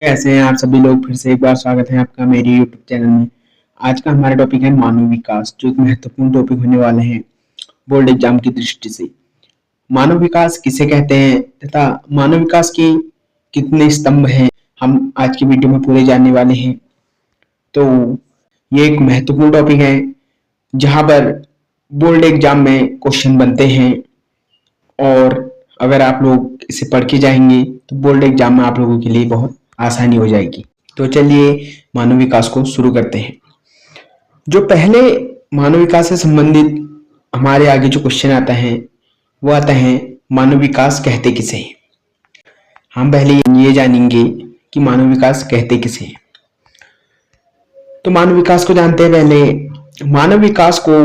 कैसे हैं आप सभी लोग। फिर से एक बार स्वागत है आपका मेरे YouTube चैनल में। आज का हमारा टॉपिक है मानव विकास, जो एक महत्वपूर्ण टॉपिक होने वाले हैं बोर्ड एग्जाम की दृष्टि से। मानव विकास किसे कहते हैं तथा मानव विकास के कितने स्तंभ हैं, हम आज की वीडियो में पूरे जानने वाले हैं। तो ये एक महत्वपूर्ण टॉपिक है जहां पर बोर्ड एग्जाम में क्वेश्चन बनते हैं, और अगर आप लोग इसे पढ़ के जाएंगे तो बोर्ड एग्जाम में आप लोगों के लिए बहुत आसानी हो जाएगी। तो चलिए मानव विकास को शुरू करते हैं। जो पहले मानव विकास से संबंधित हमारे आगे जो क्वेश्चन आता है वो आता है, मानव विकास कहते किसे हैं। हम पहले ये जानेंगे कि मानव विकास कहते किसे हैं। तो मानव विकास को जानते हैं। पहले मानव विकास को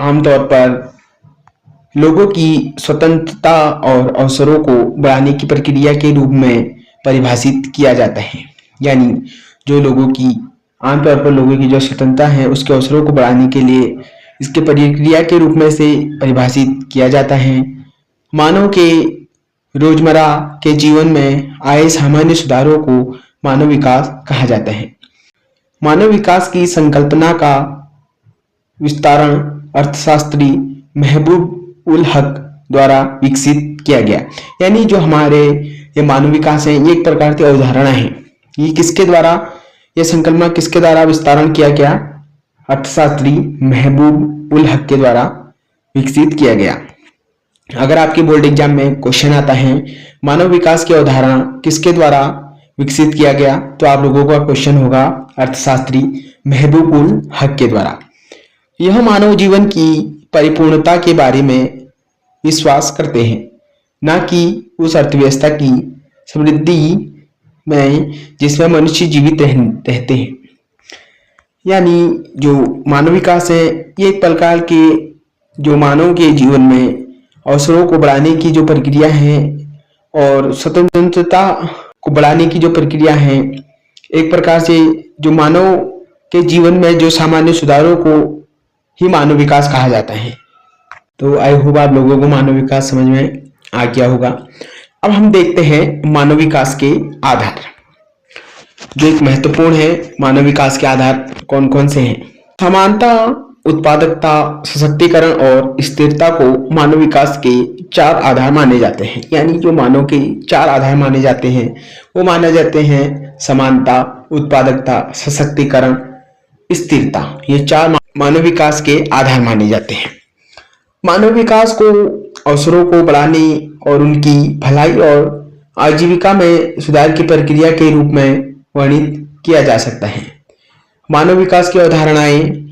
आमतौर पर लोगों की स्वतंत्रता और अवसरों को बढ़ाने की प्रक्रिया के रूप में परिभाषित किया जाता है। यानी जो लोगों की आमतौर पर लोगों की जो स्वतंत्रता है उसके अवसरों को बढ़ाने के लिए इसके प्रक्रिया के रूप में से परिभाषित किया जाता है। मानव के रोजमर्रा के जीवन में आए सामान्य सुधारों को मानव विकास कहा जाता है। मानव विकास की संकल्पना का विस्तारण अर्थशास्त्री महबूब उल हक द्वारा विकसित किया गया। यानी जो हमारे ये मानव विकास है ये एक प्रकार की अवधारणा है। ये किसके द्वारा, ये संकल्पना किसके द्वारा विस्तारण किया गया? अर्थशास्त्री महबूब उल हक के द्वारा विकसित किया गया। अगर आपके बोर्ड एग्जाम में क्वेश्चन आता है मानव विकास की अवधारणा किसके द्वारा विकसित किया गया, तो आप लोगों का क्वेश्चन होगा अर्थशास्त्री महबूब उल हक के द्वारा। यह मानव जीवन की परिपूर्णता के बारे में विश्वास करते हैं, न कि उस अर्थव्यवस्था की समृद्धि में जिसमें मनुष्य जीवित रहते हैं। यानी जो मानव विकास है ये एक प्रकार के जो मानव के जीवन में अवसरों को बढ़ाने की जो प्रक्रिया है और स्वतंत्रता को बढ़ाने की जो प्रक्रिया है, एक प्रकार से जो मानव के जीवन में जो सामान्य सुधारों को ही मानव विकास कहा जाता है। तो आई होप आप लोगों को मानव विकास समझ में आ गया होगा। अब हम देखते हैं मानव विकास के आधार, जो एक महत्वपूर्ण है। मानव विकास के आधार कौन कौन से हैं? समानता, उत्पादकता, सशक्तिकरण और स्थिरता को मानव विकास के 4 आधार माने जाते हैं। यानी जो मानव के 4 आधार माने जाते हैं वो माने जाते हैं समानता, उत्पादकता, सशक्तिकरण, स्थिरता। ये 4 मानव विकास के आधार माने जाते हैं। मानव विकास को अवसरों को बढ़ाने और उनकी भलाई और आजीविका में सुधार की प्रक्रिया के रूप में वर्णित किया जा सकता है। मानव विकास की अवधारणाएं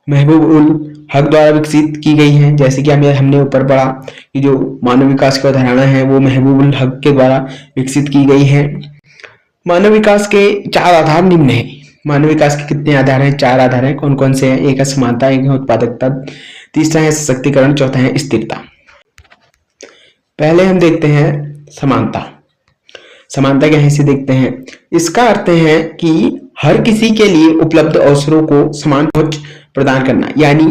महबूब उल हक द्वारा विकसित की गई हैं। जैसे कि हमने ऊपर पढ़ा कि जो मानव विकास की अवधारणा है वो महबूब उल हक के द्वारा विकसित की गई है। मानव विकास के 4 आधार निम्न हैं। मानव विकास के कितने आधार हैं? 4 आधार हैं। कौन कौन से हैं? एक है समानता, एक है उत्पादकता, तीसरा है सशक्तिकरण, चौथा है स्थिरता। पहले हम देखते हैं समानता। समानता क्या है इसे देखते हैं। इसका अर्थ है कि हर किसी के लिए उपलब्ध अवसरों को समान पहुंच प्रदान करना। यानी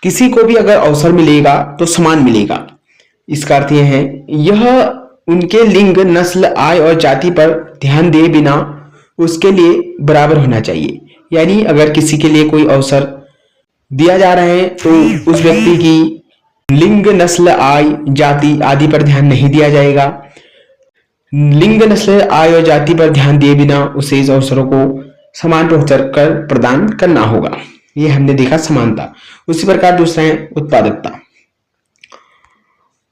किसी को भी अगर अवसर मिलेगा तो समान मिलेगा। इसका अर्थ यह है यह उनके लिंग, नस्ल, आय और जाति पर ध्यान दिए बिना उसके लिए बराबर होना चाहिए। यानी अगर किसी के लिए कोई अवसर दिया जा रहा है तो उस व्यक्ति की लिंग, नस्ल, आय, जाति आदि पर ध्यान नहीं दिया जाएगा। लिंग, नस्ल, आय और जाति पर ध्यान दिए बिना उसे इस अवसरों को समान पहुंच कर प्रदान करना होगा। ये हमने देखा समानता। उसी प्रकार दूसरा है उत्पादकता।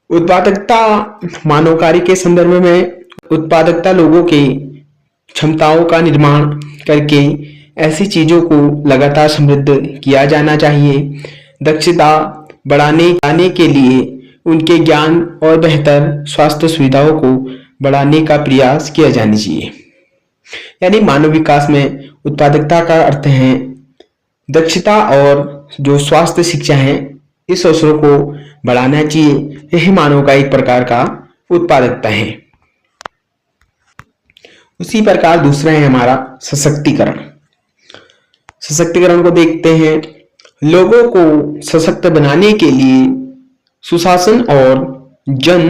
उत्पादकता मानव कार्य के संदर्भ में उत्पादकता लोगों के क्षमताओं का निर्माण करके ऐसी चीजों को लगातार समृद्ध किया जाना चाहिए। दक्षता बढ़ाने के लिए उनके ज्ञान और बेहतर स्वास्थ्य सुविधाओं को बढ़ाने का प्रयास किया जाना चाहिए। यानी मानव विकास में उत्पादकता का अर्थ है दक्षता और जो स्वास्थ्य शिक्षा है इस अवसरों को बढ़ाना चाहिए। यही मानव का एक प्रकार का उत्पादकता है। उसी प्रकार दूसरा है हमारा सशक्तिकरण। सशक्तिकरण को देखते हैं। लोगों को सशक्त बनाने के लिए सुशासन और जन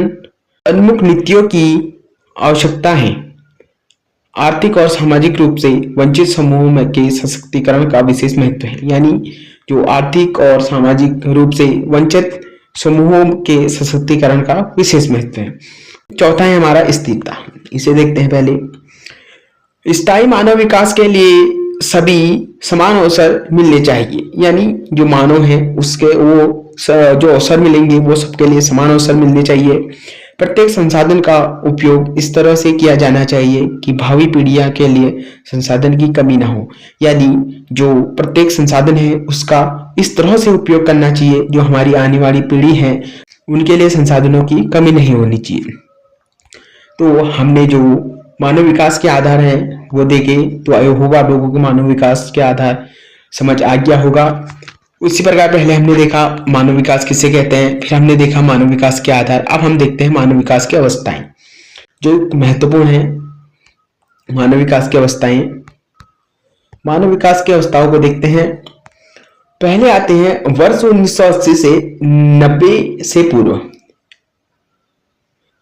उन्मुख नीतियों की आवश्यकता है। आर्थिक और सामाजिक रूप से वंचित समूहों के सशक्तिकरण का विशेष महत्व है। यानी जो आर्थिक और सामाजिक रूप से वंचित समूहों के सशक्तिकरण का विशेष महत्व है। चौथा है हमारा स्थिरता। इसे देखते हैं पहले। स्थायी मानव विकास के लिए सभी समान अवसर मिलने चाहिए। यानी जो मानव है उसके जो अवसर मिलेंगे वो सबके लिए समान अवसर मिलने चाहिए। प्रत्येक संसाधन का उपयोग इस तरह से किया जाना चाहिए कि भावी पीढ़ियां के लिए संसाधन की कमी ना हो। यानी जो प्रत्येक संसाधन है उसका इस तरह से उपयोग करना चाहिए जो हमारी आने वाली पीढ़ी है उनके लिए संसाधनों की कमी नहीं होनी चाहिए। तो हमने जो मानव विकास के आधार हैं वो देखे, तो आयो होगा आप लोगों को मानव विकास के आधार समझ आ गया होगा। उसी प्रकार पहले हमने देखा मानव विकास किसे कहते हैं, फिर हमने देखा मानव विकास के आधार। अब हम देखते हैं मानव विकास की अवस्थाएं जो महत्वपूर्ण है। मानव विकास की अवस्थाएं, मानव विकास की अवस्थाओं को देखते हैं। पहले आते हैं वर्ष 1980 से 90 से पूर्व।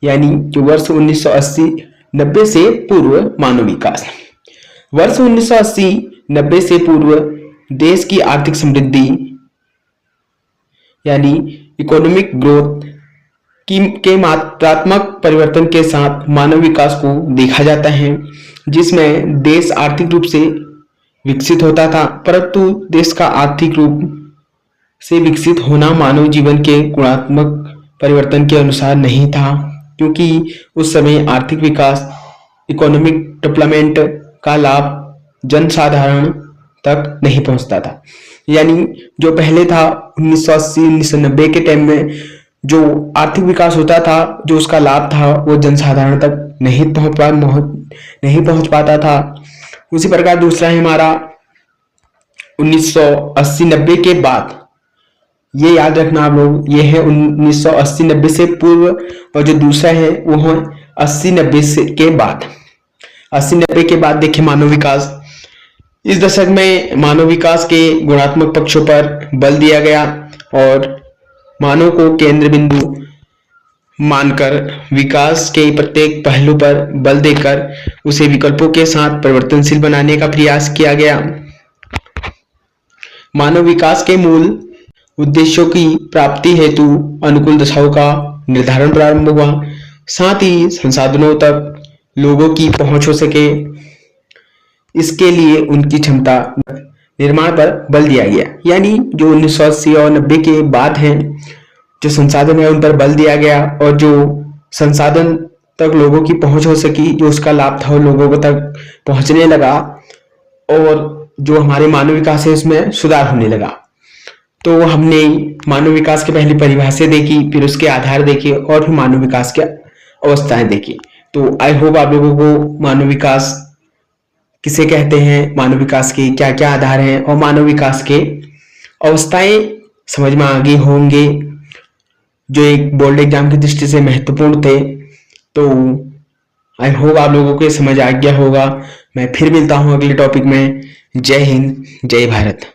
यानी जो वर्ष 1980-90 से पूर्व मानव विकास। वर्ष 1980-90 से पूर्व देश की आर्थिक समृद्धि यानी इकोनॉमिक ग्रोथ के मात्रात्मक परिवर्तन के साथ मानव विकास को देखा जाता है, जिसमें देश आर्थिक रूप से विकसित होता था, परंतु देश का आर्थिक रूप से विकसित होना मानव जीवन के गुणात्मक परिवर्तन के अनुसार नहीं था, क्योंकि उस समय आर्थिक विकास इकोनॉमिक डेवलपमेंट का लाभ जनसाधारण तक नहीं पहुंचता था। यानी जो पहले था 1980-1990 के टाइम में जो आर्थिक विकास होता था, जो उसका लाभ था वो जनसाधारण तक नहीं पहुंच पाता था। उसी प्रकार दूसरा है हमारा 1980-90 के बाद। ये याद रखना आप लोग, ये है 1980-90 से पूर्व, और जो दूसरा है वो है 80-90 के बाद। 80-90 के बाद देखिए मानव विकास। इस दशक में मानव विकास के गुणात्मक पक्षों पर बल दिया गया और मानव को केंद्र बिंदु मानकर विकास के प्रत्येक पहलू पर बल देकर उसे विकल्पों के साथ परिवर्तनशील बनाने का प्रयास किया गया। मानव विकास के मूल उद्देश्यों की प्राप्ति हेतु अनुकूल दशाओं का निर्धारण प्रारंभ हुआ। साथ ही संसाधनों तक लोगों की पहुंच हो सके, इसके लिए उनकी क्षमता निर्माण पर बल दिया गया। यानी जो 1980 और 90 के बाद हैं, जो संसाधन है उन पर बल दिया गया, और जो संसाधन तक लोगों की पहुंच हो सकी, जो उसका लाभ था वो लोगों तक पहुंचने लगा, और जो हमारे मानव विकास है उसमें सुधार होने लगा। तो हमने मानव विकास की पहली परिभाषा देखी, फिर उसके आधार देखे, और फिर मानव विकास की अवस्थाएं देखी। तो आई होप आप लोगों को मानव विकास किसे कहते हैं, मानव विकास के क्या क्या आधार हैं, और मानव विकास के अवस्थाएं समझ में आ गए होंगे, जो एक बोर्ड एग्जाम की दृष्टि से महत्वपूर्ण थे। तो आई होप आप लोगों को समझ आ गया होगा। मैं फिर मिलता हूं अगले टॉपिक में। जय हिंद, जय भारत।